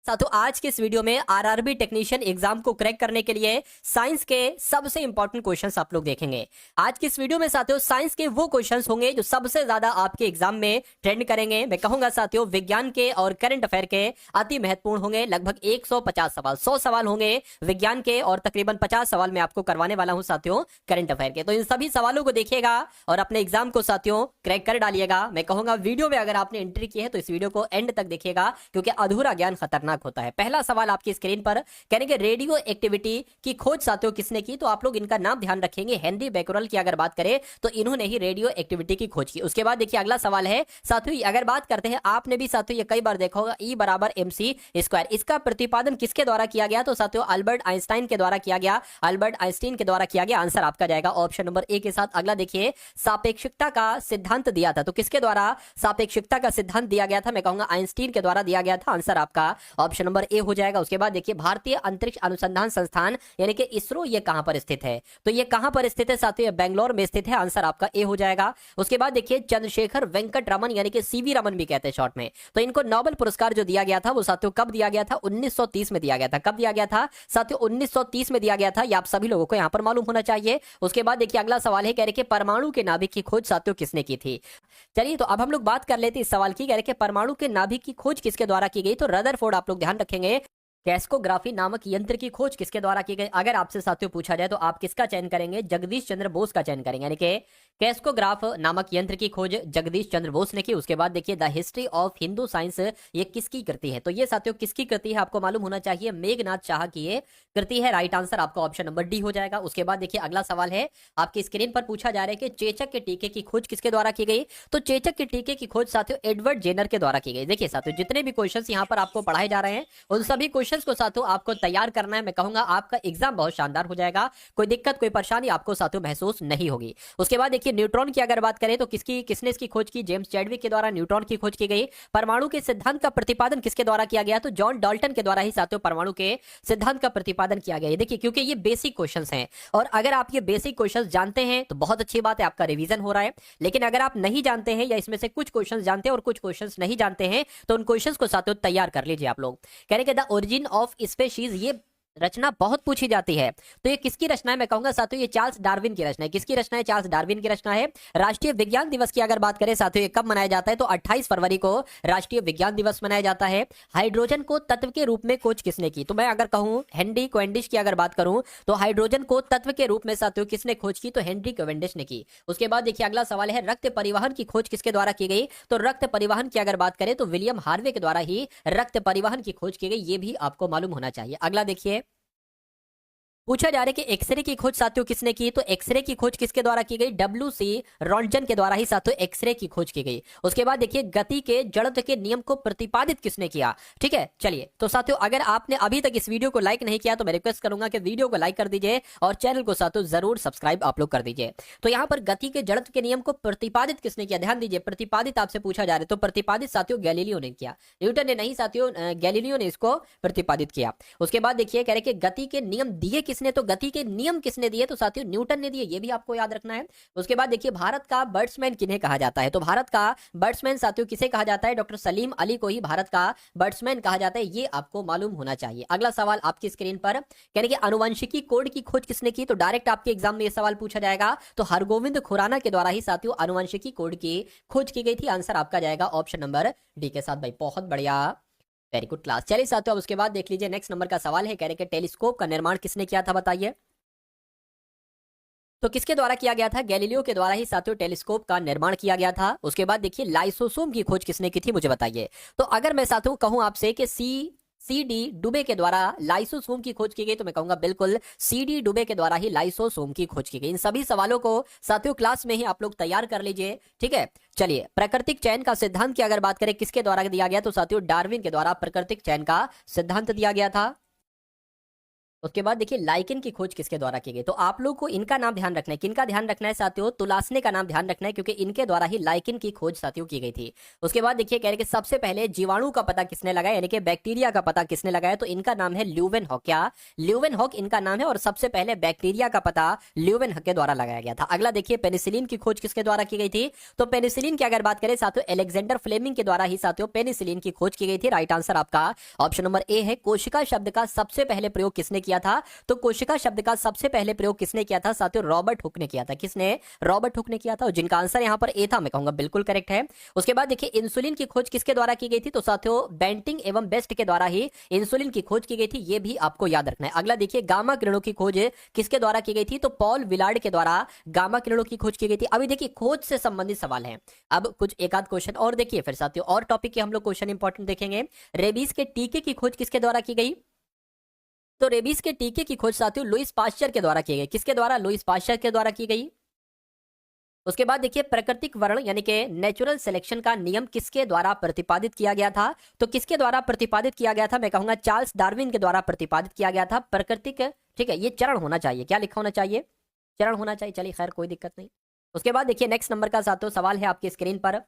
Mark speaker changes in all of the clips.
Speaker 1: साथियों आज के इस वीडियो में आरआरबी टेक्नीशियन एग्जाम को क्रैक करने के लिए साइंस के सबसे इंपॉर्टेंट क्वेश्चंस आप लोग देखेंगे। आज के इस वीडियो में साथियों साइंस के वो क्वेश्चंस होंगे जो सबसे ज्यादा आपके एग्जाम में ट्रेंड करेंगे। मैं कहूंगा साथियों विज्ञान के और करंट अफेयर के अति महत्वपूर्ण होंगे। लगभग 150 सवाल 100 सवाल होंगे विज्ञान के और तकरीबन 50 सवाल मैं आपको करवाने वाला हूं साथियों करंट अफेयर के। तो इन सभी सवालों को देखिएगा और अपने एग्जाम को साथियों क्रैक कर डालिएगा। मैं कहूंगा वीडियो में अगर आपने एंट्री की है तो इस वीडियो को एंड तक देखिएगा क्योंकि अधूरा ज्ञान खतरनाक होता है। पहला सवाल आपकी स्क्रीन पर कहने के रेडियो एक्टिविटी की खोज साथियों किसने की, तो आप लोग इनका नाम ध्यान रखेंगे। हेनरी बैकरल की अगर बात करें तो इन्होंने ही रेडियो एक्टिविटी की खोज की। उसके बाद देखिए अगला सवाल है साथियों, अगर बात करते हैं आपने भी साथियों ये कई बार देखा होगा E बराबर MC स्क्वायर, इसका प्रतिपादन किसके द्वारा किया गया, तो साथियों अल्बर्ट आइंस्टाइन के द्वारा किया गया। अल्बर्ट आइंस्टाइन के द्वारा किया गया। आंसर आपका जाएगा ऑप्शन नंबर ए के साथ। अगला देखिए सापेक्षिकता का सिद्धांत दिया था, तो किसके द्वारा सापेक्षिकता का सिद्धांत दिया गया था, मैं कहूंगा आइंस्टीन के द्वारा दिया गया था। आंसर आपका ऑप्शन नंबर ए हो जाएगा। उसके बाद देखिए भारतीय अंतरिक्ष अनुसंधान संस्थान यानी कि इसरो ये कहां पर स्थित है, तो ये कहां पर स्थित है साथियों, बेंगलोर में स्थित है। आंसर आपका ए हो जाएगा। उसके बाद देखिए चंद्रशेखर वेंकट रमन यानी कि सीवी रमन भी कहते हैं शॉर्ट में, तो इनको नोबेल पुरस्कार जो दिया गया था वो साथियों कब दिया गया था, 1930 में दिया गया था। कब दिया गया था साथियों, 1930 में दिया गया था। ये आप सभी लोगों को यहां पर मालूम होना चाहिए। उसके बाद देखिए अगला सवाल है, कह रहे कि परमाणु के नाभिक की खोज साथियों किसने की थी। चलिए तो अब हम लोग बात कर लेते हैं इस सवाल की। कह रहे कि परमाणु के नाभिक की खोज किसके द्वारा की गई, तो रदरफोर्ड आप लोग ध्यान रखेंगे। कैस्कोग्राफी नामक यंत्र की खोज किसके द्वारा की गई। अगर आपसे साथियों पूछा जाए तो आप किसका चयन करेंगे, जगदीश चंद्र बोस का चयन करेंगे, यानी कि कैस्कोग्राफ नामक यंत्र की खोज जगदीश चंद्र बोस ने की। उसके बाद देखिए the history of Hindu science ये किसकी कृति है, तो ये साथियों किसकी कृति है आपको मालूम होना चाहिए, मेघनाथ शाह की ये कृति है। राइट आंसर आपका ऑप्शन नंबर डी हो जाएगा। उसके बाद देखिए अगला सवाल है आपकी स्क्रीन पर पूछा जा रहा है कि चेचक के टीके की खोज किसके द्वारा की गई, तो चेचक के टीके की खोज साथियों एडवर्ड जेनर के द्वारा की गई। देखिए साथियों जितने भी क्वेश्चन यहाँ पर आपको पढ़ाए जा रहे हैं उन सभी क्वेश्चन को साथियों आपको तैयार करना है। मैं कहूंगा आपका एग्जाम बहुत शानदार हो जाएगा, कोई दिक्कत कोई परेशानी आपको साथियों महसूस नहीं होगी। उसके बाद देखिए न्यूट्रॉन की अगर बात करें तो किसने इसकी खोज की, जेम्स चैडविक के द्वारा न्यूट्रॉन की खोज की गई। परमाणु के सिद्धांत का प्रतिपादन किसके द्वारा किया गया, तो जॉन डाल्टन के द्वारा ही साथियों परमाणु के सिद्धांत का प्रतिपादन किया गया। देखिए क्योंकि ये बेसिक क्वेश्चंस हैं और अगर आप ये बेसिक क्वेश्चंस जानते हैं तो बहुत अच्छी बात है, आपका रिवीजन हो रहा है। लेकिन अगर आप नहीं जानते हैं या इसमें से कुछ क्वेश्चंस जानते हैं और कुछ क्वेश्चंस नहीं जानते हैं तो उन क्वेश्चंस को साथियों तैयार कर लीजिए आप लोग। कह रहे द ओरिजिन ऑफ स्पीशीज ये रचना बहुत पूछी जाती है, तो ये किसकी रचना है, मैं कहूंगा साथियों ये चार्ल्स डार्विन की रचना है। किसकी रचना है, चार्ल्स डार्विन की रचना है। राष्ट्रीय विज्ञान दिवस की अगर बात करें साथियों ये कब मनाया जाता है, तो 28 फरवरी को राष्ट्रीय विज्ञान दिवस मनाया जाता है। हाइड्रोजन को तत्व के रूप में खोज किसने की, तो मैं अगर कहूं हेनरी कैवेंडिश की अगर बात करूं तो हाइड्रोजन को तत्व के रूप में साथियों किसने खोज की, तो हेनरी कैवेंडिश ने की। उसके बाद देखिए अगला सवाल है रक्त परिवहन की खोज किसके द्वारा की गई, तो रक्त परिवहन की अगर बात करें तो विलियम हार्वे के द्वारा ही रक्त परिवहन की खोज की गई। ये भी आपको मालूम होना चाहिए। अगला देखिए पूछा जा रहा है कि एक्सरे की खोज साथियों किसने की, तो एक्सरे की खोज किसके द्वारा की गई, WC रॉन्टजन के द्वारा ही साथियों एक्सरे की खोज की गई। उसके बाद देखिए गति के जड़त्व के नियम को प्रतिपादित किसने किया। ठीक है चलिए तो साथियों अगर आपने अभी तक इस वीडियो को लाइक नहीं किया तो मैं रिक्वेस्ट करूंगा कि वीडियो को लाइक कर दीजिए और चैनल को साथियों जरूर सब्सक्राइब आप लोग कर दीजिए। तो यहाँ पर गति के जड़त्व के नियम को प्रतिपादित किसने किया, ध्यान दीजिए प्रतिपादित आपसे पूछा जा रहा है तो प्रतिपादित साथियों गैलीलियो ने किया, न्यूटन ने नहीं साथियों, गैलीलियो ने इसको प्रतिपादित किया। उसके बाद देखिए कह रहे कि गति के नियम दिए किसने, तो गति के नियम किसने दिए, तो साथियों न्यूटन ने दिए, ये भी आपको याद रखना है। उसके बाद देखिए भारत का बैट्समैन किन्हें कहा जाता है, तो भारत का बैट्समैन साथियों किसे कहा जाता है, डॉक्टर सलीम अली को ही भारत का बैट्समैन कहा जाता है। ये आपको मालूम होना चाहिए। अगला सवाल आपकी स्क्रीन पर कहने कि अनुवंशिकी कोड की खोज किसने की, तो डायरेक्ट आपके एग्जाम में ये सवाल पूछा जाएगा, तो हरगोविंद खुराना के द्वारा ही साथियों अनुवंशिकी कोड की खोज की गई थी। आंसर आपका जाएगा ऑप्शन नंबर डी के साथ। भाई बहुत बढ़िया, वेरी गुड क्लास। चलिए साथियों अब उसके बाद देख लीजिए नेक्स्ट नंबर का सवाल है, कह रहे कि टेलीस्कोप का निर्माण किसने किया था बताइए, तो किसके द्वारा किया गया था, गैलीलियो के द्वारा ही साथियों टेलीस्कोप का निर्माण किया गया था। उसके बाद देखिए लाइसोसोम की खोज किसने की थी मुझे बताइए, तो अगर मैं साथियों कहूं आपसे कि CD डुबे के द्वारा लाइसोसोम की खोज की गई तो मैं कहूंगा बिल्कुल CD डुबे के द्वारा ही लाइसोसोम की खोज की गई। इन सभी सवालों को साथियों क्लास में ही आप लोग तैयार कर लीजिए। ठीक है चलिए प्राकृतिक चयन का सिद्धांत की अगर बात करें किसके द्वारा दिया गया, तो साथियों डार्विन के द्वारा प्राकृतिक चयन का सिद्धांत दिया गया था। उसके बाद देखिए लाइकेन की खोज किसके द्वारा की गई, तो आप लोग को इनका नाम ध्यान रखना है। किनका ध्यान रखना है साथियों? तुलासने का नाम ध्यान रखना है, क्योंकि इनके द्वारा ही लाइकेन की खोज साथियों की गई थी। उसके बाद देखिए कह रहे कि सबसे पहले जीवाणु का पता किसने लगाया, यानी कि बैक्टीरिया का पता किसने लगाया, तो इनका नाम है ल्यूवेनहॉक। क्या? ल्यूवेनहॉक इनका नाम है, और सबसे पहले बैक्टीरिया का पता ल्यूवेनहॉक के द्वारा लगाया गया था। अगला देखिए पेनिसिलिन की खोज किसके द्वारा की गई थी, तो पेनिसिलिन की अगर बात करें साथियों एलेक्जेंडर फ्लेमिंग के द्वारा ही साथियों पेनिसिलिन की खोज की गई थी। राइट आंसर आपका ऑप्शन नंबर ए है। कोशिका शब्द का सबसे पहले प्रयोग किसने किया था, तो कोशिका शब्द का सबसे पहले प्रयोग किसने किया था साथियों? रॉबर्ट हुक ने किया था। किसने? रॉबर्ट हुक ने किया था, जिनका आंसर यहां पर ए था, मैं कहूंगा बिल्कुल करेक्ट है। उसके बाद देखिए इंसुलिन की खोज किसके द्वारा की गई थी, तो साथियों बेंटिंग एवं बेस्ट के द्वारा ही इंसुलिन की खोज की गई थी, ये भी आपको याद रखना है। अगला देखिए गामा किरणों की खोज किसके द्वारा की गई थी, तो पॉल विलार्ड के द्वारा गामा किरणों की खोज की गई थी। अभी देखिए खोज से संबंधित सवाल है, अब कुछ एक आध क्वेश्चन और देखिए फिर साथियों और टॉपिक के हम लोग क्वेश्चन इंपॉर्टेंट देखेंगे। रेबीज के टीके की खोज किसके द्वारा की गई, तो रेबीज के टीके की खोज साथियों लुईस पाश्चर के द्वारा की गई। किसके द्वारा? लुईस पाश्चर के द्वारा की गई। उसके बाद देखिए प्राकृतिक वर्ण यानी कि नेचुरल सिलेक्शन का नियम किसके द्वारा प्रतिपादित किया गया था, तो किसके द्वारा प्रतिपादित किया गया था, मैं कहूंगा चार्ल्स डार्विन के द्वारा प्रतिपादित किया गया था। प्राकृतिक, ठीक है, ये चरण होना चाहिए, क्या लिखा होना चाहिए? चरण होना चाहिए। चलिए खैर कोई दिक्कत नहीं। उसके बाद देखिए नेक्स्ट नंबर का साथियों सवाल है आपकी स्क्रीन पर,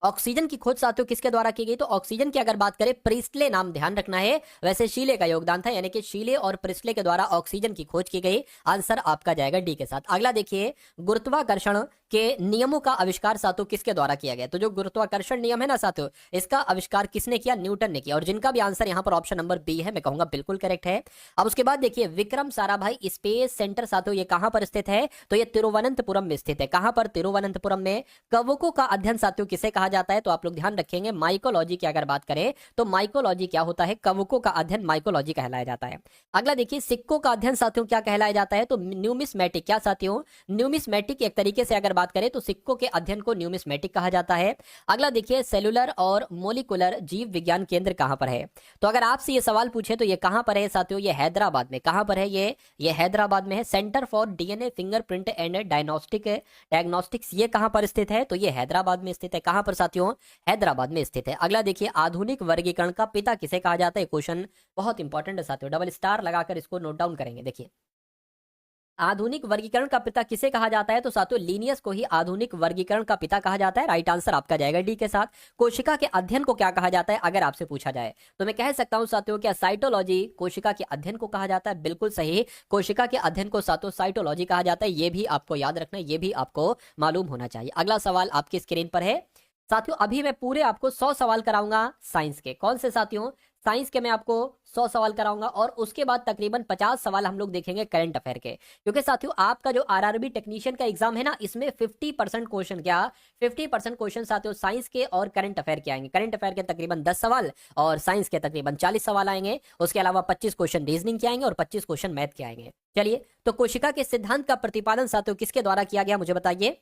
Speaker 1: ऑक्सीजन की खोज साथियों किसके द्वारा की गई, तो ऑक्सीजन की अगर बात करें प्रिस्टले, नाम ध्यान रखना है, वैसे शीले का योगदान था, यानी कि शीले और प्रिस्टले के द्वारा ऑक्सीजन की खोज की गई। आंसर आपका जाएगा डी के साथ। अगला देखिए गुरुत्वाकर्षण के नियमों का आविष्कार साथियों किसके द्वारा किया गया, तो जो गुरुत्वाकर्षण नियम है ना साथियों, इसका आविष्कार किसने किया? न्यूटन ने किया, और जिनका भी आंसर यहां पर ऑप्शन नंबर बी है, मैं कहूंगा बिल्कुल करेक्ट है। अब उसके बाद देखिए विक्रम साराभाई स्पेस सेंटर साथियों ये कहां पर स्थित है, तो ये तिरुवनंतपुरम में स्थित है। कहां पर? तिरुवनंतपुरम में। कवकों का अध्ययन साथियों किसे कहा जाता है, तो आप लोग ध्यान रखेंगे माइकोलॉजी की अगर बात करें तो माइकोलॉजी क्या होता है, कवकों का अध्ययन माइकोलॉजी कहलाया जाता है। अगला देखिए सिक्कों का अध्ययन साथियों क्या कहलाया जाता है, तो न्यूमिस्मेटिक। क्या साथियों? न्यूमिस्मेटिक। एक तरीके से अगर बात करें तो सिक्कों के अध्ययन को न्यूमिस्मेटिक कहा जाता है। अगला देखिए सेलुलर और मोलिकुलर जीव विज्ञान केंद्र कहां पर है, तो अगर आपसे ये सवाल पूछे तो ये कहां पर है साथियों? ये हैदराबाद में। कहां पर है ये हैदराबाद में है। Centre for DNA fingerprint and diagnostics ये कहां पर स्थित है, तो ये हैदराबाद में स्थित है। कहां पर साथियों? हैदराबाद में स्थित है। अगला देखिए आधुनिक वर्गीकरण का पिता किसे कहा जाता है, क्वेश्चन बहुत इंपॉर्टेंट है साथियों, डबल स्टार लगाकर इसको नोट डाउन करेंगे। देखिए आधुनिक वर्गीकरण का पिता किसे कहा जाता है, तो साथियों लिनियस को ही आधुनिक वर्गीकरण का पिता कहा जाता है। राइट आंसर आपका जाएगा डी के साथ। कोशिका के अध्ययन को क्या कहा जाता है, अगर आपसे पूछा जाए तो मैं कह सकता हूं साथियों क्या साइटोलॉजी कोशिका के अध्ययन को कहा जाता है, बिल्कुल सही। कोशिका के अध्ययन को साथियों साइटोलॉजी कहा जाता है, ये भी आपको याद रखना है, ये भी आपको मालूम होना चाहिए। अगला सवाल आपकी स्क्रीन पर है साथियों, अभी मैं पूरे आपको 100 सवाल कराऊंगा साइंस के। कौन से साथियों? साइंस के मैं आपको 100 सवाल कराऊंगा, और उसके बाद तकरीबन 50 सवाल हम लोग देखेंगे करंट अफेयर के। क्योंकि साथियों आपका जो आरआरबी टेक्नीशियन का एग्जाम है ना, इसमें 50% क्वेश्चन, क्या 50% क्वेश्चन साथियों साइंस के और करंट अफेयर के आएंगे। करंट अफेयर के तकरीबन 10 सवाल और साइंस के तकरीबन 40 सवाल आएंगे। उसके अलावा 25 क्वेश्चन रीजनिंग के आएंगे और 25 क्वेश्चन मैथ के आएंगे। चलिए तो कोशिका के सिद्धांत का प्रतिपादन साथियों किसके द्वारा किया गया, मुझे बताइए।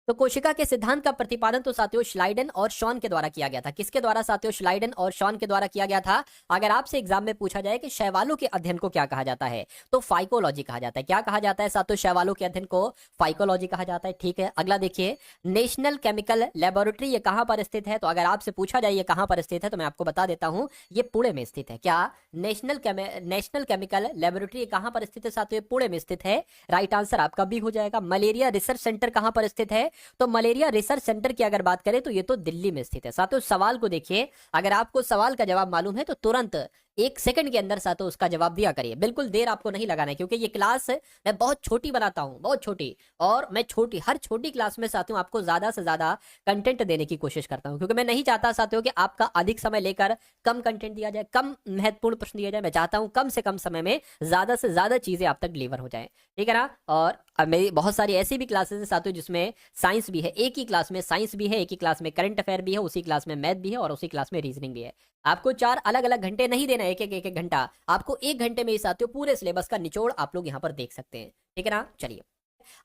Speaker 1: तो कोशिका के सिद्धांत का प्रतिपादन तो साथियों श्लाइडन और शॉन के द्वारा किया गया था। किसके द्वारा साथियों? श्लाइडन और शॉन के द्वारा किया गया था। अगर आपसे एग्जाम में पूछा जाए कि शैवालों के अध्ययन को क्या कहा जाता है, तो फाइकोलॉजी कहा जाता है। क्या कहा जाता है साथियों? शैवालों के अध्ययन को फाइकोलॉजी कहा जाता है। ठीक है, अगला देखिए नेशनल केमिकल लेबोरेटरी ये कहां पर स्थित है, तो अगर आपसे पूछा जाए ये कहां पर स्थित है तो मैं आपको बता देता हूं ये पुणे में स्थित है। क्या नेशनल केमिकल लेबोरेटरी कहां पर स्थित है साथियों? पुणे में स्थित है। राइट आंसर आपका भी हो जाएगा। मलेरिया रिसर्च सेंटर कहां पर स्थित है, तो मलेरिया रिसर्च सेंटर की अगर बात करें तो ये तो दिल्ली में स्थित है। साथियों सवाल को देखिए, अगर आपको सवाल का जवाब मालूम है तो तुरंत 1 सेकंड के अंदर साथियों उसका जवाब दिया करिए, बिल्कुल देर आपको नहीं लगाना है, क्योंकि ये क्लास मैं बहुत छोटी बनाता हूं, बहुत छोटी, और मैं हर छोटी क्लास में साथियों आपको ज्यादा से ज्यादा कंटेंट देने की कोशिश करता हूं, क्योंकि मैं नहीं चाहता साथियों कि आपका अधिक समय लेकर कम कंटेंट दिया जाए, कम महत्वपूर्ण प्रश्न दिया जाए। मैं चाहता हूं कम से कम समय में ज्यादा से ज्यादा चीजें आप तक डिलीवर हो जाए, ठीक है ना। और अब मेरी बहुत सारी ऐसी भी क्लासेस है साथियों जिसमें साइंस भी है, एक ही क्लास में साइंस भी है, एक ही क्लास में करंट अफेयर भी है, उसी क्लास में मैथ भी है और उसी क्लास में रीजनिंग भी है। आपको 4 अलग अलग घंटे नहीं देना, एक एक घंटा, आपको 1 घंटे में ही साथियों पूरे सिलेबस का निचोड़ आप लोग यहाँ पर देख सकते हैं, ठीक है ना। चलिए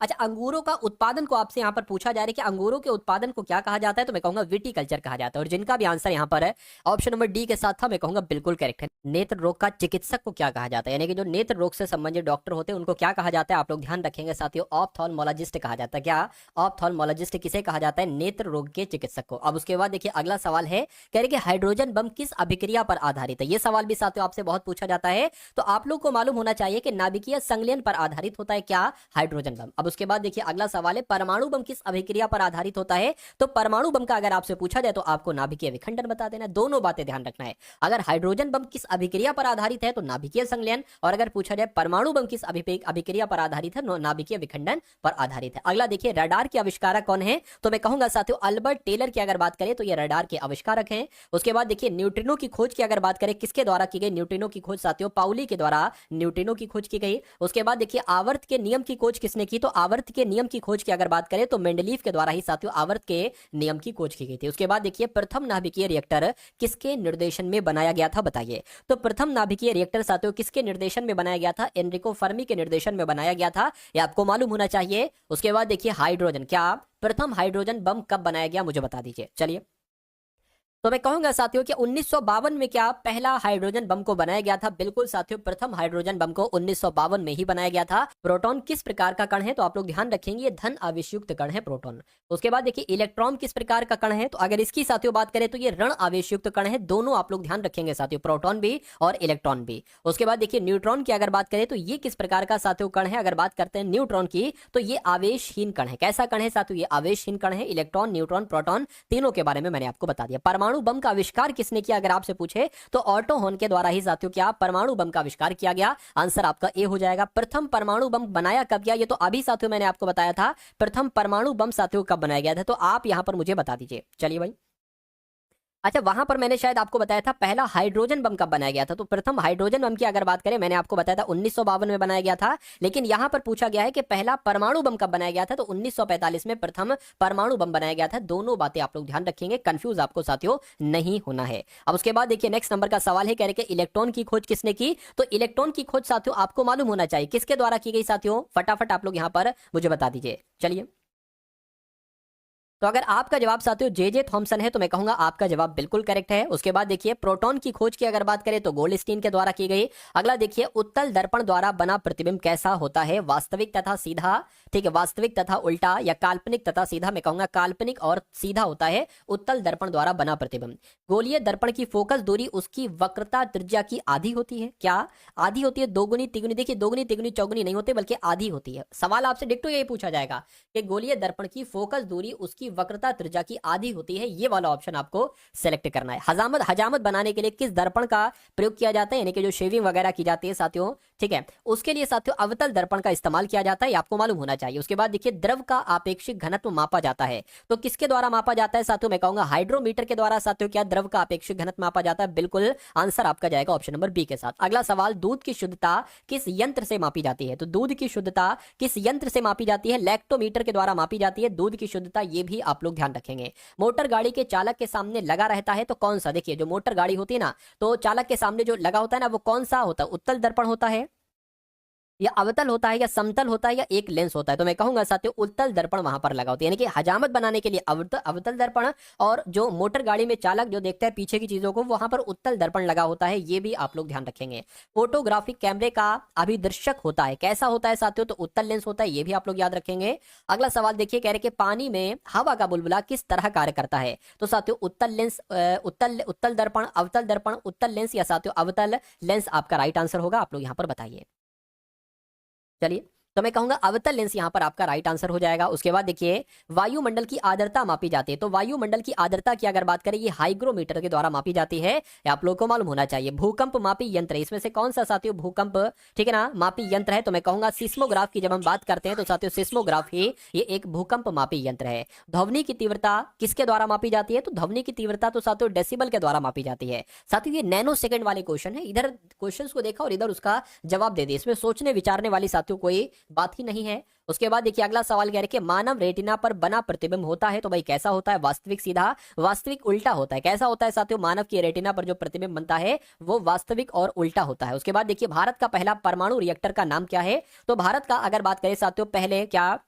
Speaker 1: अच्छा, अंगूरों का उत्पादन को आपसे यहाँ पर पूछा जा रहा है कि अंगूरों के उत्पादन को क्या कहा जाता है, तो मैं कहूंगा विटिकल्चर कहा जाता है। और जिनका भी आंसर यहाँ पर है ऑप्शन नंबर डी के साथ था, मैं कहूंगा बिल्कुल करेक्ट है। नेत्र रोग का चिकित्सक को क्या कहा जाता है, यानी कि जो नेत्र रोग से संबंधित डॉक्टर होते हैं उनको क्या कहा जाता है, आप लोग ध्यान रखेंगे साथियों, ऑप्थेल्मोलॉजिस्ट कहा जाता है। क्या ऑप्थेल्मोलॉजिस्ट किसे कहा जाता है, नेत्र रोग के चिकित्सक को। अब उसके बाद देखिए अगला सवाल है, कह रहे कि हाइड्रोजन बम किस अभिक्रिया पर आधारित है। ये सवाल भी साथियों आपसे बहुत पूछा जाता है, तो आप लोग को मालूम होना चाहिए कि नाभिकीय संलयन पर आधारित होता है क्या, हाइड्रोजन बम। अब उसके बाद देखिए अगला सवाल है, परमाणु बम किस अभिक्रिया पर आधारित होता है। तो परमाणु बम का अगर आपसे पूछा जाए तो आपको नाभिकीय विखंडन बता देना। दोनों बातें ध्यान रखना है, अगर हाइड्रोजन बम किस अभिक्रिया पर आधारित है तो नाभिकीय संलयन, और अगर पूछा जाए परमाणु बम किस अभिक्रिया पर आधारित है, नाभिकीय विखंडन पर आधारित है। अगला देखिए रडार के आविष्कारक कौन है, तो मैं कहूंगा साथियों अल्बर्ट टेलर की अगर बात करें तो ये रडार के आविष्कारक हैं। उसके बाद देखिए न्यूट्रिनो की खोज की अगर बात करें किसके द्वारा की गई, न्यूट्रिनो की खोज साथियों पाउली के द्वारा न्यूट्रिनो की खोज की गई। उसके बाद देखिए आवर्त के नियम की खोज किसने की, तो आवर्त के नियम की खोज की अगर बात करें तो मेंडलीव के द्वारा ही साथियों आवर्त के नियम की खोज की गई थी। उसके बाद देखिए प्रथम नाभिकीय रिएक्टर किसके निर्देशन में बनाया गया था, बताइए। तो प्रथम नाभिकीय रिएक्टर साथियों किसके निर्देशन में बनाया गया था, एनरिको फर्मी के निर्देशन में बनाया गया था, ये आपको मालूम होना चाहिए। उसके बाद देखिए हाइड्रोजन, क्या प्रथम हाइड्रोजन बम कब बनाया गया, मुझे बता दीजिए। चलिए, तो मैं कहूंगा साथियों कि 1952 में क्या पहला हाइड्रोजन बम को बनाया गया था। बिल्कुल साथियों, प्रथम हाइड्रोजन बम को 1952 में ही बनाया गया था। प्रोटॉन किस प्रकार का कण है, तो आप लोग ध्यान रखेंगे ये धन आवेशयुक्त कण है प्रोटॉन। उसके बाद देखिए इलेक्ट्रॉन किस प्रकार का कण है, तो अगर इसकी साथियों बात करें तो ये ऋण आवेशयुक्त कण है। दोनों आप लोग ध्यान रखेंगे साथियों, प्रोटॉन भी और इलेक्ट्रॉन भी। उसके बाद देखिए न्यूट्रॉन की अगर बात करें तो ये किस प्रकार का साथियों कण है। अगर बात करते हैं न्यूट्रॉन की तो ये आवेशहीन कण है। कैसा कण है साथियों, ये आवेशहीन कण है। इलेक्ट्रॉन, न्यूट्रॉन, प्रोटॉन तीनों के बारे में मैंने आपको बता दिया। परमाणु बम का आविष्कार किसने किया अगर आपसे पूछे तो ऑटो हॉर्न के द्वारा ही साथियों क्या परमाणु बम का आविष्कार किया गया। आंसर आपका ए हो जाएगा। प्रथम परमाणु बम बनाया कब गया, ये तो अभी साथियों मैंने आपको बताया था। प्रथम परमाणु बम साथियों कब बनाया गया था, तो आप यहां पर मुझे बता दीजिए। चलिए भाई, अच्छा वहां पर मैंने शायद आपको बताया था पहला हाइड्रोजन बम कब बनाया गया था। तो प्रथम हाइड्रोजन बम की अगर बात करें मैंने आपको बताया था 1952 में बनाया गया था, लेकिन यहां पर पूछा गया है कि पहला परमाणु बम कब बनाया गया था, तो 1945 में प्रथम परमाणु बम बनाया गया था। दोनों बातें आप लोग ध्यान रखेंगे, कंफ्यूज आपको साथियों नहीं होना है। अब उसके बाद देखिए नेक्स्ट नंबर का सवाल है, कह रहे कि इलेक्ट्रॉन की खोज किसने की, तो इलेक्ट्रॉन की खोज साथियों आपको मालूम होना चाहिए किसके द्वारा की गई साथियों, फटाफट आप लोग यहां पर मुझे बता दीजिए। चलिए, तो अगर आपका जवाब साथियों जे जे थॉमसन है तो मैं कहूंगा आपका जवाब बिल्कुल करेक्ट है। उसके बाद देखिए प्रोटॉन की खोज की अगर बात करें तो गोल्डस्टीन के द्वारा की गई। अगला देखिए उत्तल दर्पण द्वारा बना प्रतिबिंब कैसा होता है, वास्तविक तथा सीधा, ठीक है, वास्तविक तथा उल्टा या काल्पनिक तथा सीधा। मैं कहूंगा काल्पनिक और सीधा होता है उत्तल दर्पण द्वारा बना प्रतिबिंब। गोलीय दर्पण की फोकस दूरी उसकी वक्रता त्रिज्या की आधी होती है। क्या आधी होती है, दोगुनी तिगुनी, देखिए दोगुनी तिगुनी चौगुनी नहीं होती बल्कि आधी होती है। सवाल आपसे डिक्टो यही पूछा जाएगा कि गोलीय दर्पण की फोकस दूरी उसकी वक्रता त्रिज्या की आधी होती है, ये वाला ऑप्शन आपको सेलेक्ट करना है। हजामत बनाने के लिए किस दर्पण का प्रयोग किया जाता है, यानी कि जो शेविंग वगैरह की जाती है साथियों, ठीक है, उसके लिए साथियों अवतल दर्पण का इस्तेमाल किया जाता है, ये आपको मालूम होना चाहिए। उसके बाद देखिए द्रव का आपेक्षिक घनत्व मापा जाता है, तो किसके द्वारा मापा जाता है साथियों, मैं कहूंगा हाइड्रोमीटर के द्वारा साथियों क्या द्रव का आपेक्षिक घनत्व मापा जाता है। बिल्कुल आंसर आपका जाएगा ऑप्शन नंबर बी के साथ। अगला सवाल, दूध की शुद्धता किस यंत्र से मापी जाती है, तो दूध की शुद्धता किस यंत्र से मापी जाती है, लैक्टोमीटर के द्वारा मापी जाती है दूध की शुद्धता, ये भी आप लोग ध्यान रखेंगे। मोटर गाड़ी के चालक के सामने लगा रहता है तो कौन सा, देखिए जो मोटर गाड़ी होती है ना तो चालक के सामने जो लगा होता है ना वो कौन सा होता है, उत्तल दर्पण होता है या अवतल होता है या समतल होता है या एक लेंस होता है, तो मैं कहूंगा साथियों उत्तल दर्पण वहां पर लगा होता है, यानी कि हजामत बनाने के लिए अवतल दर्पण, और जो मोटर गाड़ी में चालक जो देखता है पीछे की चीजों को वहां पर उत्तल दर्पण लगा होता है, ये भी आप लोग ध्यान रखेंगे। फोटोग्राफिक कैमरे का अभिदर्शक होता है, कैसा होता है साथियों, तो उत्तल लेंस होता है, ये भी आप लोग याद रखेंगे। अगला सवाल देखिए, कह रहे कि पानी में हवा का बुलबुला किस तरह कार्य करता है, तो साथियों उत्तल लेंस, उत्तल दर्पण, अवतल दर्पण, उत्तल लेंस या साथियों अवतल लेंस आपका राइट आंसर होगा। आप लोग यहां पर बताइए। चलिए, तो मैं कहूंगा अवतल लेंस यहां पर आपका राइट आंसर हो जाएगा। उसके बाद देखिए वायुमंडल की आर्द्रता मापी जाती है, तो वायुमंडल की आर्द्रता की अगर बात करें ये हाइग्रोमीटर के द्वारा मापी जाती है, आप लोगों को मालूम होना चाहिए। भूकंप मापी यंत्र, इसमें से कौन सा साथियों भूकंप, ठीक है ना, मापी यंत्र है, तो मैं कहूंगा सिस्मोग्राफ की जब हम बात करते हैं तो साथियों सिस्मोग्राफ ही ये एक भूकंप मापी यंत्र है। ध्वनि की तीव्रता किसके द्वारा मापी जाती है, तो ध्वनि की तीव्रता तो साथियों डेसिबल के द्वारा मापी जाती है। साथियों ये नैनो सेकंड वाले क्वेश्चन है, इधर क्वेश्चन को देखा और इधर उसका जवाब दे दिया, इसमें सोचने विचारने वाली साथियों कोई बात ही नहीं है। उसके बाद देखिए अगला सवाल कह रहे कि मानव रेटिना पर बना प्रतिबिंब होता है तो भाई कैसा होता है, वास्तविक सीधा, वास्तविक उल्टा होता है। कैसा होता है साथियों, मानव की रेटिना पर जो प्रतिबिंब बनता है वो वास्तविक और उल्टा होता है। उसके बाद देखिए भारत का पहला परमाणु रिएक्टर का नाम क्या है, तो भारत का अगर बात करें साथियों पहले क्या,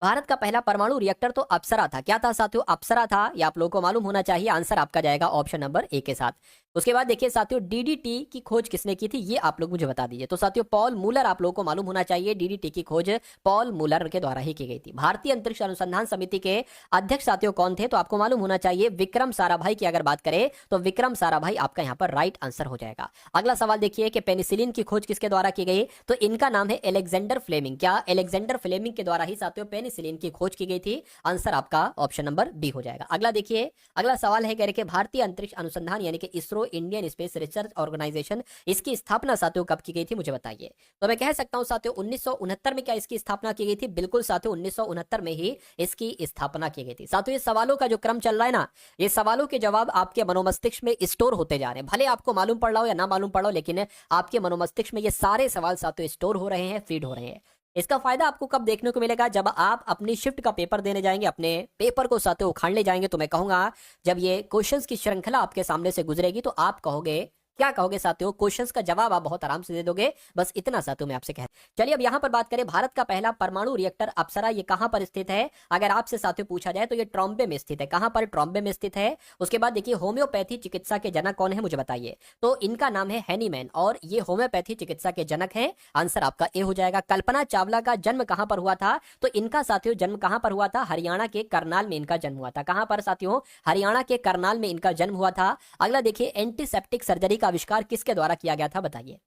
Speaker 1: भारत का पहला परमाणु रिएक्टर तो अप्सरा था। क्या था साथियों, अप्सरा था। ये आप लोगों को मालूम होना चाहिए। आंसर आपका जाएगा ऑप्शन नंबर ए के साथ। उसके बाद देखिए साथियों डीडीटी की खोज किसने की थी, ये आप लोग मुझे बता दीजिए। तो साथियों पॉल मूलर, आप लोगों को मालूम होना चाहिए डीडीटी की खोज पॉल मूलर के द्वारा ही की गई थी। भारतीय अंतरिक्ष अनुसंधान समिति के अध्यक्ष साथियों कौन थे, तो आपको मालूम होना चाहिए विक्रम साराभाई की अगर बात करें तो विक्रम साराभाई आपका यहाँ पर राइट आंसर हो जाएगा। अगला सवाल देखिए कि पेनिसिलिन की खोज किसके द्वारा की गई, तो इनका नाम है एलेक्जेंडर फ्लेमिंग। क्या, एलेक्जेंडर फ्लेमिंग के द्वारा ही साथियों पेनिसिलिन की खोज की गई थी। आंसर आपका ऑप्शन नंबर बी हो जाएगा। अगला देखिए, अगला सवाल है कह रहे कि भारतीय अंतरिक्ष अनुसंधान यानी कि ISRO, Indian Space Research Organisation, इसकी स्थापना साथियों कब की गई थी मुझे बताइए। तो मैं कह सकता हूं साथियों 1969 में क्या इसकी स्थापना की गई थी, बिल्कुल साथियों 1969 में ही इसकी स्थापना की गई थी। साथियों ये सवालों का जो क्रम चल रहा है ना, ये सवालों के जवाब आपके मनोमस्तिष्क में स्टोर होते जा रहे हैं। भले आपको मालूम पड़ रहा हो या ना मालूम पड़ रहा हो, लेकिन आपके मनोमस्तिष्क में ये सारे सवाल साथियों स्टोर हो रहे हैं, फीड हो रहे हैं। इसका फायदा आपको कब देखने को मिलेगा, जब आप अपनी शिफ्ट का पेपर देने जाएंगे, अपने पेपर को साथियों उखाड़ने जाएंगे। तो मैं कहूंगा जब ये क्वेश्चंस की श्रृंखला आपके सामने से गुजरेगी तो आप कहोगे, क्या कहोगे साथियों, क्वेश्चंस का जवाब आप बहुत आराम से दे दोगे। बस इतना साथियों मैं आपसे कह, चलिए अब यहां पर बात करें भारत का पहला परमाणु रिएक्टर अप्सरा, ये कहां पर स्थित है। अगर आपसे साथियों पूछा जाए तो ये ट्रॉम्बे में स्थित है। कहां पर, ट्रॉम्बे में स्थित है। उसके बाद देखिए होम्योपैथी चिकित्सा के जनक कौन है मुझे बताइए, तो इनका नाम है हैनीमैन और ये होम्योपैथी चिकित्सा के जनक है। आंसर आपका ए हो जाएगा। कल्पना चावला का जन्म कहां पर हुआ था, तो इनका साथियों जन्म कहां पर हुआ था, हरियाणा के करनाल में इनका जन्म हुआ था। कहां पर साथियों, हरियाणा के करनाल में इनका जन्म हुआ था। अगला देखिए एंटीसेप्टिक सर्जरी का आविष्कार किसके द्वारा किया गया था बताइए।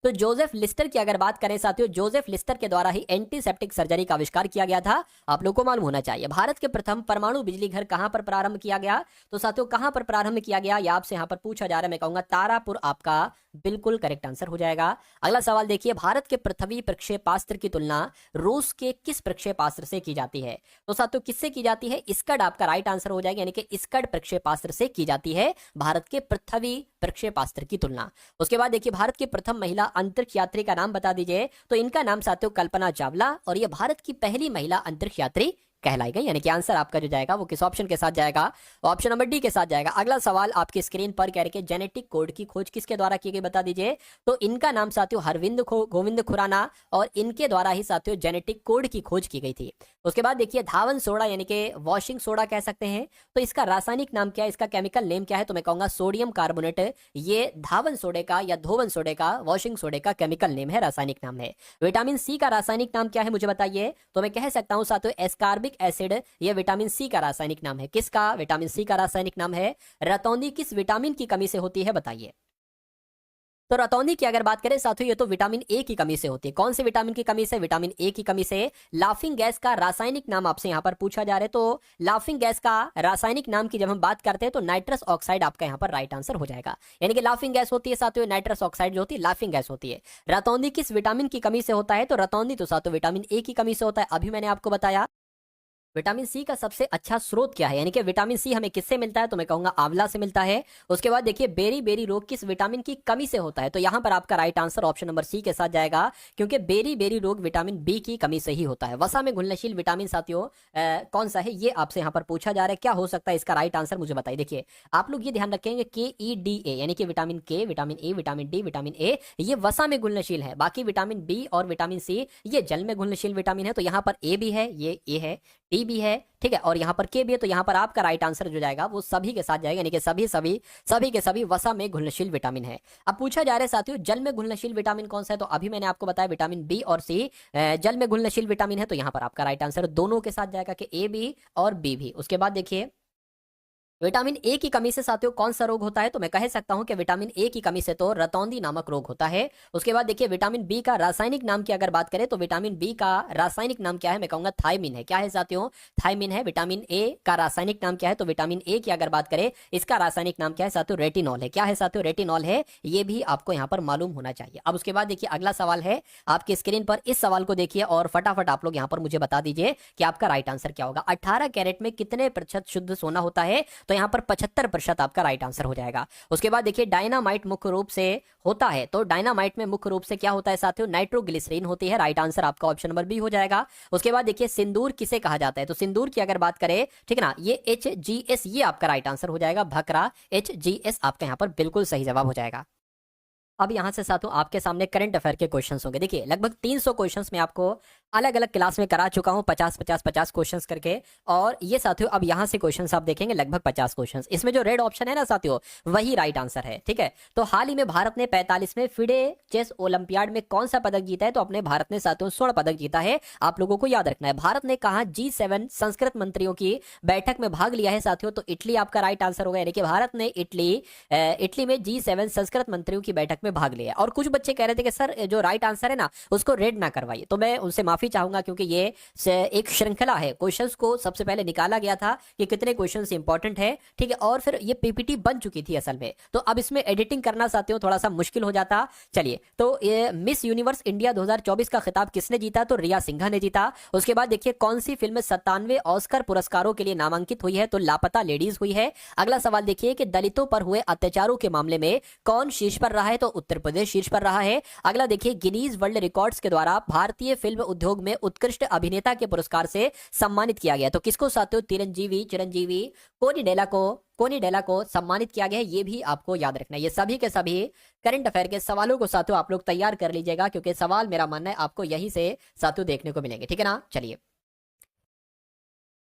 Speaker 1: तो जोसेफ लिस्टर की अगर बात करें साथियों, जोसेफ लिस्टर के द्वारा ही एंटीसेप्टिक सर्जरी का आविष्कार किया गया था। आप लोगों को मालूम होना चाहिए। भारत के प्रथम परमाणु बिजली घर कहां पर प्रारंभ किया गया, तो साथियों कहां पर प्रारंभ किया गया, या आपसे यहां पर पूछा जा रहा है। मैं कहूंगा तारापुर आपका बिल्कुल करेक्ट आंसर हो जाएगा। अगला सवाल देखिए, भारत के पृथ्वी प्रक्षेपास्त्र की तुलना रूस के किस प्रक्षेपास्त्र से की जाती है, तो साथियों किससे की जाती है, स्कड आपका राइट आंसर हो जाएगा, यानी कि स्कड प्रक्षेपास्त्र से की जाती है भारत के पृथ्वी प्रक्षेपास्त्र की तुलना। उसके बाद देखिए भारत की प्रथम महिला अंतरिक्ष यात्री का नाम बता दीजिए, तो इनका नाम साथियों कल्पना चावला और ये भारत की पहली महिला अंतरिक्ष यात्री कहलाई गई। यानी कि आंसर आपका जो जाएगा वो किस ऑप्शन के साथ जाएगा, ऑप्शन नंबर डी के साथ जाएगा। अगला सवाल आपकी स्क्रीन पर कह रहे जेनेटिक कोड की खोज किसके द्वारा की गई बता दीजिए, तो इनका नाम साथियों हरविंद गोविंद खुराना और इनके द्वारा ही साथियों जेनेटिक कोड की खोज की गई थी। उसके बाद देखिए धावन सोडा यानी कि वॉशिंग सोडा कह सकते हैं, तो इसका रासायनिक नाम क्या है, इसका केमिकल नेम क्या है, तो मैं कहूंगा सोडियम कार्बोनेट। ये धावन सोडे का या धोवन सोडे का, वॉशिंग सोडे का केमिकल नेम है, रासायनिक नाम है। विटामिन सी का रासायनिक नाम क्या है मुझे बताइए, तो मैं कह सकता हूं साथियों एस्कार्बिक एसिड, ये विटामिन सी का रासायनिक नाम है। किसका, विटामिन सी का रासायनिक नाम है। रतौंधी किस विटामिन की कमी से होती है बताइए, तो रतौंधी की अगर बात करें साथियों ये तो विटामिन ए की कमी से होती है। कौन से विटामिन की कमी से, विटामिन ए की कमी से। लाफिंग गैस का रासायनिक नाम आपसे यहां पर पूछा जा रहा है, तो लाफिंग गैस का रासायनिक नाम की जब हम बात करते हैं तो नाइट्रस ऑक्साइड आपका यहां पर राइट आंसर हो जाएगा। यानी कि लाफिंग गैस होती है साथियों, नाइट्रस ऑक्साइड जो होती है लाफिंग गैस होती है। रतौंधी किस विटामिन की कमी से होता है, तो रतौंधी तो साथियों विटामिन ए की कमी से होता है, अभी मैंने आपको बताया। विटामिन सी का सबसे अच्छा स्रोत क्या है, यानी कि विटामिन सी हमें किससे मिलता है, तो मैं कहूंगा आंवला से मिलता है। उसके बाद देखिए बेरी बेरी रोग किस विटामिन की कमी से होता है, तो यहां पर आपका right answer option number C के साथ जाएगा, क्योंकि बेरी बेरी रोग विटामिन बी की कमी से ही होता है। वसा में घुलनशील विटामिन साथियों कौन सा है, ये आपसे यहां पर पूछा जा रहा है। क्या हो सकता है इसका राइट आंसर मुझे बताइए। देखिए आप लोग ये ध्यान रखेंगे KEDA यानी कि विटामिन के, vitamin A, vitamin D, vitamin A ये वसा में घुलनशील है। बाकी विटामिन बी और विटामिन सी ये जल में घुलनशील विटामिन है। तो यहां पर ए भी है, ये ए है, टी भी है, ठीक है, और यहां पर के भी है। तो यहां पर आपका राइट आंसर जो जाएगा वो सभी के साथ जाएगा, यानी कि सभी के सभी वसा में घुलनशील विटामिन है। अब पूछा जा रहा है साथियों जल में घुलनशील विटामिन कौन सा है, तो अभी मैंने आपको बताया विटामिन बी और सी जल में घुलनशील विटामिन है। तो यहां पर आपका राइट आंसर दोनों के साथ जाएगा कि ए भी और बी भी। उसके बाद देखिए विटामिन ए की कमी से साथियों कौन सा रोग होता है, तो मैं कह सकता हूं कि विटामिन ए की कमी से तो रतौंधी नामक रोग होता है। उसके बाद देखिए विटामिन बी का रासायनिक नाम की अगर बात करें तो विटामिन बी का रासायनिक नाम क्या है, मैं कहूंगा थायमिन है। क्या है साथियों, थायमिन है। विटामिन ए का रासायनिक नाम क्या है, तो विटामिन ए की अगर बात करें इसका रासायनिक नाम क्या है साथियों, रेटिनॉल है। क्या है साथियों, रेटिनॉल है। ये भी आपको यहां पर मालूम होना चाहिए। अब उसके बाद देखिए अगला सवाल है आपकी स्क्रीन पर, इस सवाल को देखिए और फटाफट आप लोग यहां पर मुझे बता दीजिए कि आपका राइट आंसर क्या होगा। 18 कैरेट में कितने प्रतिशत शुद्ध सोना होता है, तो यहाँ पर 75% आपका राइट आंसर हो जाएगा। उसके बाद देखिए डायनामाइट मुख्य रूप से होता है, तो डायनामाइट में मुख्य रूप से क्या होता है साथियों, नाइट्रोग्लिसरीन होती है। राइट आंसर आपका ऑप्शन नंबर बी हो जाएगा। उसके बाद देखिए सिंदूर किसे कहा जाता है, तो सिंदूर की अगर बात करें, ठीक है ना, ये HGS, ये आपका राइट आंसर हो जाएगा। भकरा HGS आपका यहाँ पर बिल्कुल सही जवाब हो जाएगा। अब यहां से साथियों आपके सामने करंट अफेयर के क्वेश्चंस होंगे। देखिए लगभग 300 क्वेश्चंस मैं आपको अलग अलग क्लास में करा चुका हूं, 50 क्वेश्चंस करके। और ये साथियों अब यहां से क्वेश्चंस आप देखेंगे लगभग 50 क्वेश्चंस। इसमें जो रेड ऑप्शन है ना साथियों, वही राइट आंसर है, ठीक है। तो हाल ही में भारत ने 45वें फिडे चेस ओलंपियाड में कौन सा पदक जीता है, तो अपने भारत ने साथियों स्वर्ण पदक जीता है। आप लोगों को याद रखना है, भारत ने कहा G7 संस्कृत मंत्रियों की बैठक में भाग लिया है साथियों, तो इटली आपका राइट आंसर होगा। यानी कि भारत ने इटली में G7 संस्कृत मंत्रियों की बैठक में भाग लिया। और कुछ बच्चे कह रहे थे कि सर जो राइट आंसर है ना उसको रेड ना करवाइए, तो मैं उनसे माफी चाहूंगा, क्योंकि ये एक श्रृंखला है। क्वेश्चंस को सबसे पहले निकाला गया था कि कितने क्वेश्चंस इंपॉर्टेंट है, ठीक है, और फिर ये पीपीटी बन चुकी थी असल में, तो अब इसमें एडिटिंग करना साथियों थोड़ा सा मुश्किल हो जाता। चलिए, तो ये मिस यूनिवर्स इंडिया 2024 का खिताब किसने जीता, तो रिया सिंघा ने जीता। उसके बाद देखिए कौन सी फिल्म 97 ऑस्कर पुरस्कारों के लिए नामांकित हुई है, तो लापता लेडीज हुई है। अगला सवाल देखिए कि दलितों पर हुए अत्याचारों के मामले में कौन शीर्ष पर रहा है, तो उत्तर प्रदेश शीर्ष पर रहा है। अगला देखिए गिनीज वर्ल्ड रिकॉर्ड्स के द्वारा भारतीय फिल्म उद्योग में उत्कृष्ट अभिनेता के पुरस्कार से सम्मानित किया गया, तो किसको साथियों, चिरंजीवी कोनिडेला को सम्मानित किया गया है। ये भी आपको याद रखना है। ये सभी के सभी करंट अफेयर के सवालों को साथियों आप लोग तैयार कर लीजिएगा, क्योंकि सवाल मेरा मानना है आपको यही से साथियों देखने को मिलेंगे, ठीक है ना। चलिए,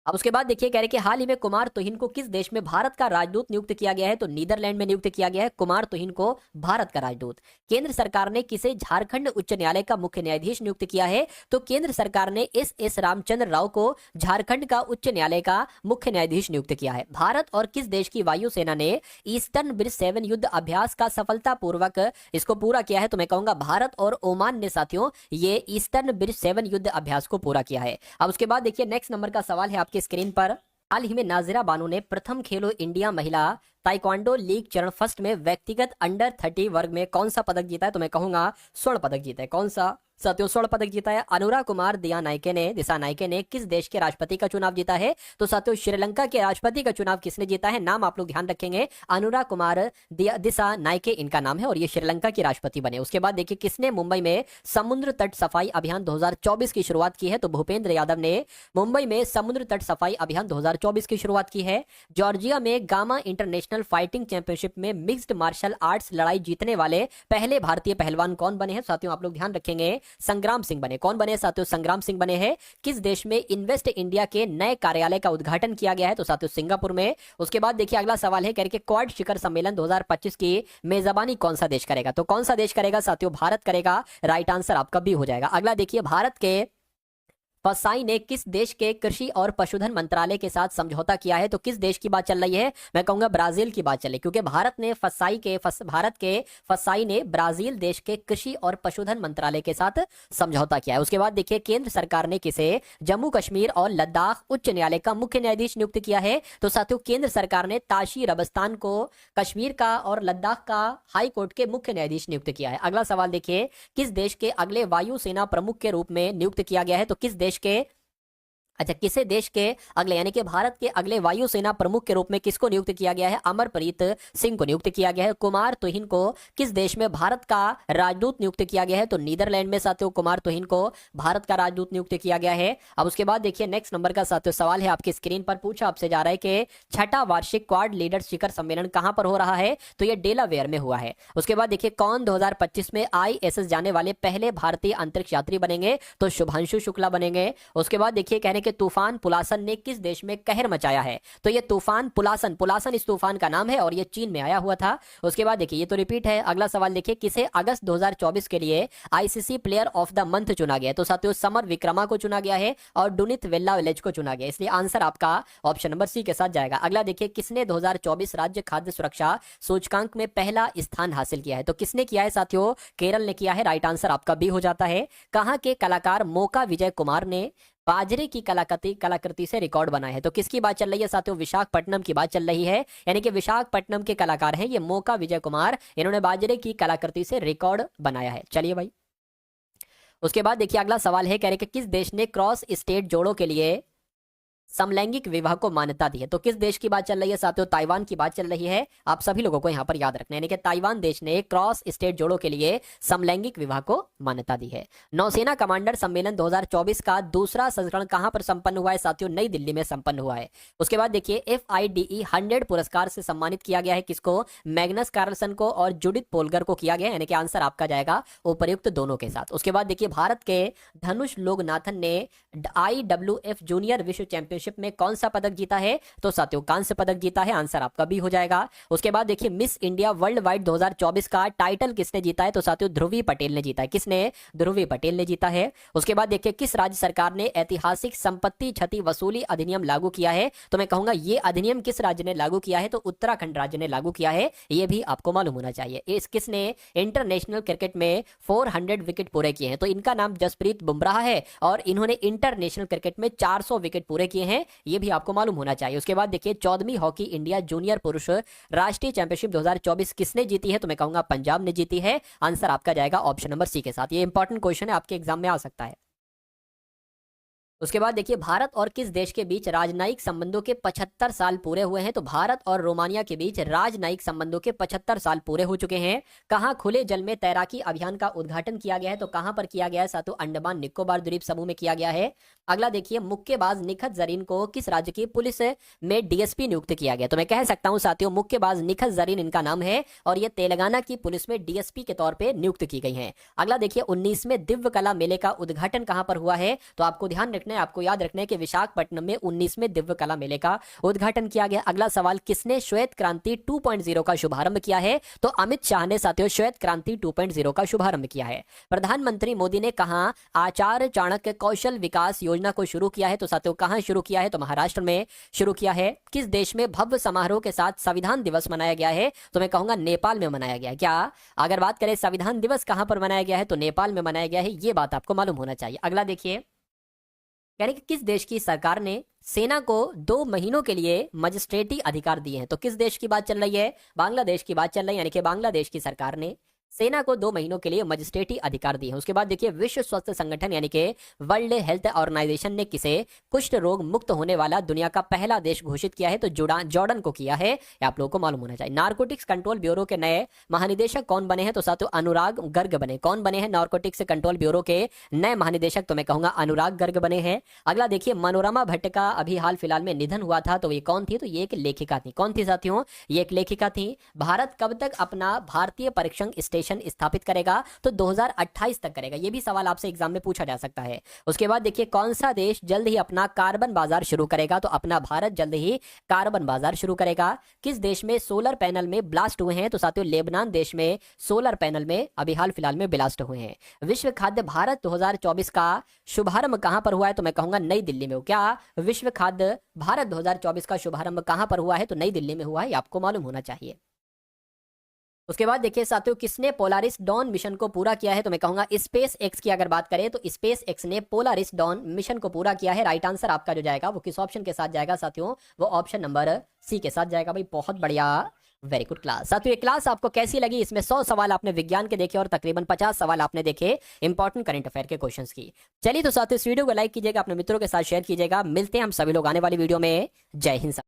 Speaker 1: अब उसके बाद देखिए कह रहे कि हाल ही में कुमार तुहिन को किस देश में भारत का राजदूत नियुक्त किया गया है, तो नीदरलैंड में नियुक्त किया गया है कुमार तुहिन को भारत का राजदूत। केंद्र सरकार ने किसे झारखंड उच्च न्यायालय का मुख्य न्यायाधीश नियुक्त किया है, तो केंद्र सरकार ने एस रामचंद्र राव को झारखंड का उच्च न्यायालय का मुख्य न्यायाधीश नियुक्त किया है। भारत और किस देश की वायुसेना ने ईस्टर्न ब्रिज 7 युद्ध अभ्यास का सफलतापूर्वक इसको पूरा किया है, तो मैं कहूंगा भारत और ओमान ने साथियों ये ईस्टर्न ब्रिज 7 युद्ध अभ्यास को पूरा किया है। अब उसके बाद देखिए नेक्स्ट नंबर का सवाल है आपके स्क्रीन पर। हाल ही में नाजिरा बानो ने प्रथम खेलो इंडिया महिला ताइक्वांडो लीग चरण फर्स्ट में व्यक्तिगत अंडर 30 वर्ग में कौन सा पदक जीता है, तो मैं कहूंगा स्वर्ण पदक जीता है। कौन सा साथियों स्वर्ण पदक जीता है? अनुराग कुमार दिसा नायके ने किस देश के राष्ट्रपति का चुनाव जीता है, तो साथियों श्रीलंका के राष्ट्रपति का चुनाव किसने जीता है? नाम आप लोग ध्यान रखेंगे, अनुराग कुमार दिसा नायके इनका नाम है और ये श्रीलंका के राष्ट्रपति बने। उसके बाद देखिए किसने मुंबई में समुद्र तट सफाई अभियान 2024 की शुरुआत की है, तो भूपेंद्र यादव ने मुंबई में समुद्र तट सफाई अभियान 2024 की शुरुआत की है। जॉर्जिया में गामा इंटरनेशनल फाइटिंग चैंपियनशिप में मिक्स्ड मार्शल आर्ट्स लड़ाई जीतने वाले पहले भारतीय पहलवान कौन बने हैं? साथियों आप लोग ध्यान रखेंगे, संग्राम सिंह बने। कौन बने साथियों? संग्राम सिंह बने हैं। किस देश में इन्वेस्ट इंडिया के नए कार्यालय का उद्घाटन किया गया है, तो साथियों सिंगापुर में। उसके बाद देखिए अगला सवाल है कि क्वाड शिखर सम्मेलन 2025 की मेजबानी कौन सा देश करेगा, तो कौन सा देश करेगा साथियों? भारत करेगा। राइट आंसर आपका भी हो जाएगा। अगला देखिए भारत के फसाई ने किस देश के कृषि और पशुधन मंत्रालय के साथ समझौता किया है, तो किस देश की बात चल रही है? मैं कहूंगा ब्राजील की बात चल रही है, क्योंकि भारत के फसाई ने ब्राजील देश के कृषि और पशुधन मंत्रालय के साथ समझौता किया है। उसके बाद देखिए केंद्र सरकार ने किसे जम्मू कश्मीर और लद्दाख उच्च न्यायालय का मुख्य न्यायाधीश नियुक्त किया है, तो साथियों केंद्र सरकार ने ताशी रबस्तान को कश्मीर का और लद्दाख का हाई कोर्ट के मुख्य न्यायाधीश नियुक्त किया है। अगला सवाल देखिए किस देश के अगले वायुसेना प्रमुख के रूप में नियुक्त किया गया है, तो किस किसे देश के अगले यानी कि भारत के अगले वायुसेना प्रमुख के रूप में किसको नियुक्त किया गया है? अमरप्रीत सिंह को नियुक्त किया गया है। कुमार तुहिन को किस देश में भारत का राजदूत नियुक्त किया गया है, तो नीदरलैंड में साथियों कुमार तुहिन को भारत का राजदूत नियुक्त किया गया है। अब उसके बाद देखिए नेक्स्ट नंबर का साथियों सवाल है आपकी स्क्रीन पर, पूछा आपसे जा रहा है कि छठा वार्षिक क्वाड लीडर्स शिखर सम्मेलन कहां पर हो रहा है, तो यह डेलावेयर में हुआ है। उसके बाद देखिए कौन 2025 में ISS जाने वाले पहले भारतीय अंतरिक्ष यात्री बनेंगे, तो शुभांशु शुक्ला बनेंगे। उसके बाद देखिए कहने के तूफान पुलासन ने किस देश में कहर मचाया है, तो ये तूफान पुलासन इस तूफान का नाम है और ये चीन में आया हुआ था। उसके बाद देखिए ये तो रिपीट है। अगला सवाल देखिए किसे अगस्त 2024 के लिए ICC player of the month चुना गया, तो साथियों समर विक्रमा को चुना गया है और डुनित वेल्ला विलेज को चुना गया, इसलिए आंसर आपका ऑप्शन नंबर सी के साथ जाएगा। अगला देखिए किसने 2024 राज्य खाद्य सुरक्षा सूचकांक में पहला स्थान हासिल किया है, तो किसने किया है साथियों? केरल ने किया है। राइट आंसर आपका भी हो जाता है। कहां के कलाकार मोका विजय कुमार ने बाजरे की कलाकृति से रिकॉर्ड बनाया है, तो किसकी बात चल रही है साथियों? विशाखापट्टनम की बात चल रही है, यानी कि विशाखापट्टनम के कलाकार हैं ये मोका विजय कुमार, इन्होंने बाजरे की कलाकृति से रिकॉर्ड बनाया है। चलिए भाई, उसके बाद देखिए अगला सवाल है कह रहे कि किस देश ने क्रॉस स्टेट जोड़ों के लिए समलैंगिक विवाह को मान्यता दी है? तो किस देश की बात चल रही है साथियों? ताइवान की बात चल रही है। आप सभी लोगों को यहाँ पर याद रखना है, यानी कि ताइवान देश ने क्रॉस स्टेट जोड़ों के लिए समलैंगिक विवाह को मान्यता दी है। नौसेना कमांडर सम्मेलन 2024 का दूसरा संस्करण कहां पर संपन्न हुआ है साथियों? नई दिल्ली में संपन्न हुआ है। उसके बाद देखिए FIDE 100 पुरस्कार से सम्मानित किया गया है किसको? मैग्नस कार्लसन को और जुडिथ पोलगर को किया गया, यानी कि आंसर आपका जाएगा उपर्युक्त दोनों के साथ। उसके बाद देखिए भारत के धनुष लोकनाथन ने IWF जूनियर विश्व चैंपियनशिप में कौन सा पदक जीता है? तो साथियों कांस्य पदक जीता है, आंसर आपका भी हो जाएगा। उसके बाद देखिए मिस इंडिया वर्ल्ड वाइड 2024 का टाइटल किसने जीता है? तो साथियों ध्रुवी पटेल ने जीता है। किसने? ध्रुवी पटेल ने जीता है। उसके बाद देखिए किस राज्य सरकार ने ऐतिहासिक संपत्ति क्षति वसूली अधिनियम लागू किया है? तो मैं कहूंगा ये अधिनियम किस राज्य ने लागू किया है? तो उत्तराखंड राज्य ने लागू किया है, ये भी आपको मालूम होना चाहिए। इस किसने इंटरनेशनल क्रिकेट में 400 विकेट पूरे किए हैं? तो इनका नाम जसप्रीत बुमराह है और इन्होंने इंटरनेशनल क्रिकेट में 400 विकेट पूरे किए हैं, ये भी आपको मालूम होना चाहिए। उसके बाद देखिए 14वीं हॉकी इंडिया जूनियर पुरुष राष्ट्रीय चैंपियनशिप 2024 किसने जीती है? तो मैं कहूंगा पंजाब ने जीती है, आंसर आपका जाएगा ऑप्शन नंबर सी के साथ। ये इंपॉर्टेंट क्वेश्चन है, आपके एग्जाम में आ सकता है। उसके बाद देखिए भारत और किस देश के बीच राजनयिक संबंधों के 75 साल पूरे हुए हैं? तो भारत और रोमानिया के बीच राजनयिक संबंधों के 75 साल पूरे हो चुके हैं। कहां खुले जल में तैराकी अभियान का उद्घाटन किया गया है? तो कहां पर किया गया है साथियों? अंडमान निकोबार द्वीप समूह में किया गया है। अगला देखिए मुक्केबाज निखत जरीन को किस राज्य की पुलिस में DSP नियुक्त किया गया? तो मैं कह सकता हूं साथियों मुक्केबाज निखत जरीन इनका नाम है और यह तेलंगाना की पुलिस में DSP के तौर पर नियुक्त की गई है। अगला देखिए 19वें दिव्य कला मेले का उद्घाटन कहां पर हुआ है? तो आपको ध्यान रखना है, आपको याद रखना है कि विशाखापट्टनम में 19वें दिव्य कला मेले का उद्घाटन किया गया। अगला सवाल किसने श्वेत क्रांति 2.0 का शुभारंभ किया है? तो अमित शाह ने साथियों श्वेत क्रांति 2.0 का शुभारंभ किया है। प्रधानमंत्री मोदी ने कहा आचार्य चाणक्य कौशल विकास योजना को शुरू किया है? तो साथियों कहां शुरू किया है? तो महाराष्ट्र में शुरू किया है। किस देश में भव्य समारोह के साथ संविधान दिवस मनाया गया है? तो मैं कहूंगा नेपाल में मनाया गया है। क्या अगर बात करें संविधान दिवस कहां पर मनाया गया है? तो नेपाल में मनाया गया है, ये बात आपको मालूम होना चाहिए। अगला देखिए यानी कि किस देश की सरकार ने सेना को 2 महीनों के लिए मजिस्ट्रेटी अधिकार दिए हैं? तो किस देश की बात चल रही है? बांग्लादेश की बात चल रही है, यानी कि बांग्लादेश की सरकार ने सेना को 2 महीनों के लिए मजिस्ट्रेटी अधिकार दिए हैं। उसके बाद देखिए विश्व स्वास्थ्य संगठन यानी कि वर्ल्ड हेल्थ ऑर्गेनाइजेशन ने किसे कुष्ठ रोग मुक्त होने वाला दुनिया का पहला देश घोषित किया है? तो जॉर्डन को किया है, ये आप लोगों को मालूम होना चाहिए। नारकोटिक्स कंट्रोल ब्यूरो के नए महानिदेशक कौन बने हैं? तो साथियों अनुराग गर्ग बने। कौन बने हैं नारकोटिक्स कंट्रोल ब्यूरो के नए महानिदेशक? तो मैं कहूंगा अनुराग गर्ग बने हैं। अगला देखिए मनोरमा भट्ट का अभी हाल फिलहाल में निधन हुआ था, तो ये कौन थी? तो ये एक लेखिका थी। कौन थी साथियों? ये एक लेखिका थी। भारत कब तक अपना भारतीय परीक्षण स्टेशन स्थापित करेगा? तो 2028 तक करेगा, ये भी सवाल आपसे एग्जाम में पूछा जा सकता है। उसके बाद देखिए कौन सा देश जल्द ही अपना कार्बन बाजार शुरू करेगा? तो अपना भारत जल्द ही कार्बन बाजार शुरू करेगा। किस देश में सोलर पैनल में ब्लास्ट हुए हैं? तो साथियों लेबनान देश में सोलर पैनल में अभी हाल फिलहाल में ब्लास्ट हुए हैं। विश्व खाद्य भारत 2024 का शुभारंभ कहां पर हुआ है? तो मैं कहूंगा नई दिल्ली में। क्या विश्व खाद्य भारत 2024 का शुभारंभ कहां पर हुआ है? तो नई दिल्ली में हुआ है, आपको मालूम होना चाहिए। उसके बाद देखिए साथियों किसने पोलारिस डॉन मिशन को पूरा किया है? तो मैं कहूंगा स्पेस एक्स की अगर बात करें तो स्पेस एक्स ने पोलारिस डॉन मिशन को पूरा किया है। राइट आंसर आपका जो जाएगा वो किस ऑप्शन के साथ जाएगा साथियों? वो ऑप्शन नंबर सी के साथ जाएगा। भाई बहुत बढ़िया, वेरी गुड क्लास। साथियों ये क्लास आपको कैसी लगी? इसमें 100 सवाल आपने विज्ञान के देखे और तकरीबन 50 सवाल आपने देखे इंपॉर्टेंट करंट अफेयर के क्वेश्चंस की। चलिए तो साथियों इस वीडियो को लाइक कीजिएगा, अपने मित्रों के साथ शेयर कीजिएगा। मिलते हैं हम सभी लोग आने वाली वीडियो में। जय हिंद।